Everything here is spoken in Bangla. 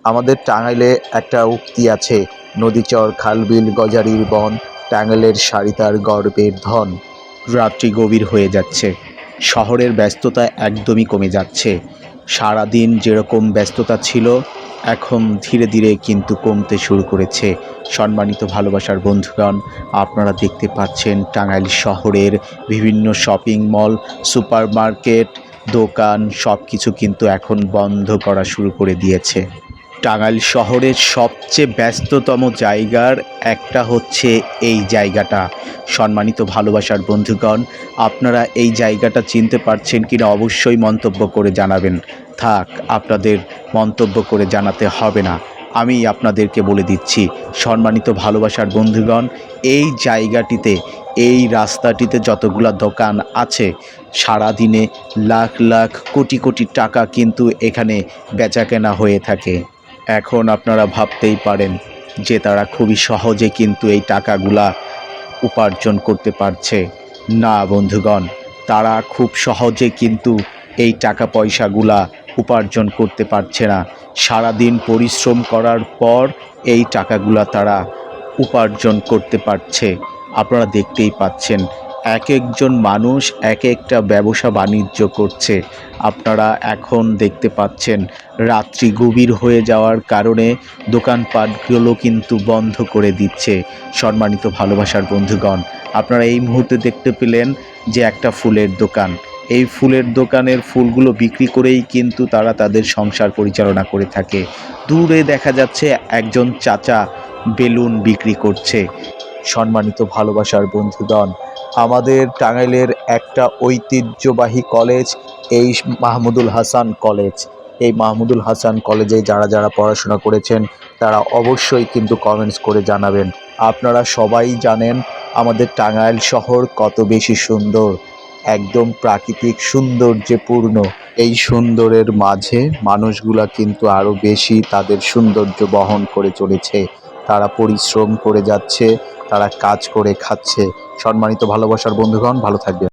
আমাদের টাঙ্গাইলে একটা উক্তি আছে, নদীচর খালবিল গজারির বন, টাঙ্গাইলের সারিতার গর্বের ধন। রাত্রি গভীর হয়ে যাচ্ছে, শহরের ব্যস্ততা একদমই কমে যাচ্ছে। সারাদিন যেরকম ব্যস্ততা ছিল এখন ধীরে ধীরে কিন্তু কমতে শুরু করেছে। সম্মানিত ভালোবাসার বন্ধুগণ, আপনারা দেখতে পাচ্ছেন টাঙ্গাইল শহরের বিভিন্ন শপিং মল, সুপার মার্কেট, দোকান সব কিছু কিন্তু এখন বন্ধ করা শুরু করে দিয়েছে। টাঙ্গাইল শহরের সবচেয়ে ব্যস্ততম জায়গার একটা হচ্ছে এই জায়গাটা। সম্মানিত ভালোবাসার বন্ধুগণ, আপনারা এই জায়গাটা চিনতে পারছেন কিনা অবশ্যই মন্তব্য করে জানাবেন। থাক, আপনাদের মন্তব্য করে জানাতে হবে না, আমি আপনাদেরকে বলে দিচ্ছি। সম্মানিত ভালোবাসার বন্ধুগণ, এই জায়গাটিতে, এই রাস্তাটিতে যতগুলা দোকান আছে, সারাদিনে লাখ লাখ কোটি কোটি টাকা কিন্তু এখানে বেচাকেনা হয়ে থাকে। এখন আপনারা ভাবতেই পারেন যে তারা খুবই সহজে কিন্তু এই টাকাগুলা উপার্জন করতে পারছে। না বন্ধুগণ, তারা খুব সহজে কিন্তু এই টাকা পয়সাগুলা উপার্জন করতে পারছে না। সারাদিন পরিশ্রম করার পর এই টাকাগুলা তারা উপার্জন করতে পারছে। আপনারা দেখতেই পাচ্ছেন, এক একজন মানুষ এক একটা ব্যবসা বাণিজ্য করছে। আপনারা এখন দেখতে পাচ্ছেন রাত্রি গভীর হয়ে যাওয়ার কারণে দোকানপাটগুলো কিন্তু বন্ধ করে দিচ্ছে। সম্মানিত ভালোবাসার বন্ধুগণ, আপনারা এই মুহূর্তে দেখতে পেলেন যে একটা ফুলের দোকান। এই ফুলের দোকানের ফুলগুলো বিক্রি করেই কিন্তু তারা তাদের সংসার পরিচালনা করে থাকে। দূরে দেখা যাচ্ছে একজন চাচা বেলুন বিক্রি করছে। সম্মানিত ভালোবাসার বন্ধুগণ, আমাদের টাঙ্গাইলের একটা ঐতিহ্যবাহী কলেজ এই মাহমুদুল হাসান কলেজ। এই মাহমুদুল হাসান কলেজে যারা যারা পড়াশোনা করেছেন তারা অবশ্যই কিন্তু কমেন্টস করে জানাবেন। আপনারা সবাই জানেন আমাদের টাঙ্গাইল শহর কত বেশি সুন্দর, একদম প্রাকৃতিক সৌন্দর্যে পূর্ণ। এই সুন্দরের মাঝে মানুষগুলা কিন্তু আরও বেশি তাদের সৌন্দর্য বহন করে চলেছে। তারা পরিশ্রম করে যাচ্ছে, তারা কাজ করে খাচ্ছে। সম্মানিত ভালোবাসার বন্ধুগণ, ভালো থাকবেন।